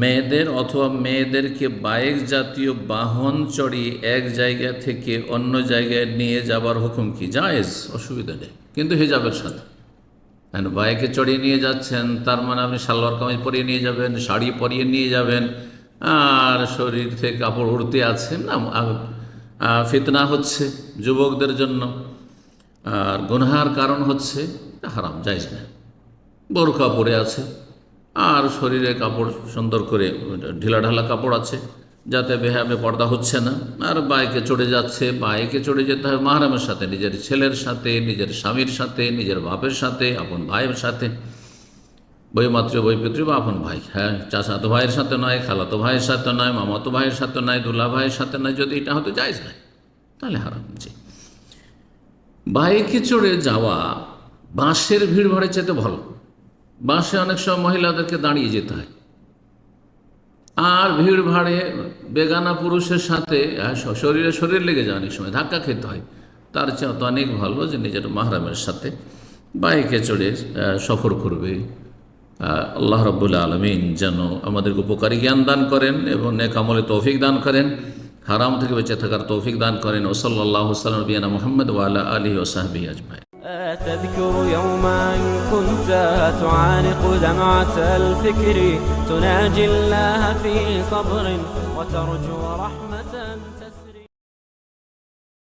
মেয়েদের অথবা মেয়েদেরকে বাইক জাতীয় বাহন চড়িয়ে এক জায়গা থেকে অন্য জায়গায় নিয়ে যাবার হুকুম কি? জায়েজ, অসুবিধা নেই, কিন্তু হিজাবের সাথে। বাইকে চড়িয়ে নিয়ে যাচ্ছেন, তার মানে আপনি সালোয়ার কামিজ পরিয়ে নিয়ে যাবেন, শাড়ি পরিয়ে নিয়ে যাবেন, আর শরীর থেকে কাপড় উড়তে আছে না, ফিতনা হচ্ছে যুবকদের জন্য, আর গুনহার কারণ হচ্ছে, হারাম, জায়েজ না। বোরকা পরে আছে আর শরীরে কাপড় সুন্দর করে ঢিলাঢালা কাপড় আছে, যাতে বেহাবে পর্দা হচ্ছে না, আর বাইকে চড়ে যাচ্ছে। বাইকে চড়ে যেতে হবে মাহরামের সাথে, নিজের ছেলের সাথে, নিজের স্বামীর সাথে, নিজের বাপের সাথে, আপন ভাইয়ের সাথে, বৈমাতৃ বৈপিতৃ বা আপন ভাই, হ্যাঁ, চাচাতো ভাইয়ের সাথে নয়, খালাতো ভাইয়ের সাথে নয়, মামাতো ভাইয়ের সাথে নয়, দুলা ভাইয়ের সাথে নয়। যদি এটা হতে জায়েজ নয়, তাহলে হারাম। জি, বাইকে চড়ে যাওয়া বাসের ভিড় ভাড়ে চেতে ভালো। বাসে অনেক সময় মহিলাদেরকে দাঁড়িয়ে যেতে হয়, আর ভিড় ভাড়ে বেগানা পুরুষের সাথে শরীরে শরীর লেগে যায়, অনেক সময় ধাক্কা খেতে হয়। তার চেয়ে তো অনেক ভালো যে নিজের মাহরামের সাথে বাইকে চড়ে সফর করবে। আল্লাহ রাব্বুল আলামিন যেন আমাদেরকে উপকারী জ্ঞান দান করেন এবং নেক আমলে তৌফিক দান করেন, হারাম থেকে বেঁচে থাকার তৌফিক দান করেন। ও সাল্লাল্লাহু আলা নবিয়িনা মুহাম্মদ ওয়া আলা আলিহি ওয়া সাহবিহি আজমাইন। تذكر يوما كنت تعانق دمعة الفكر، تناجي الله في صبر وترجو رحمة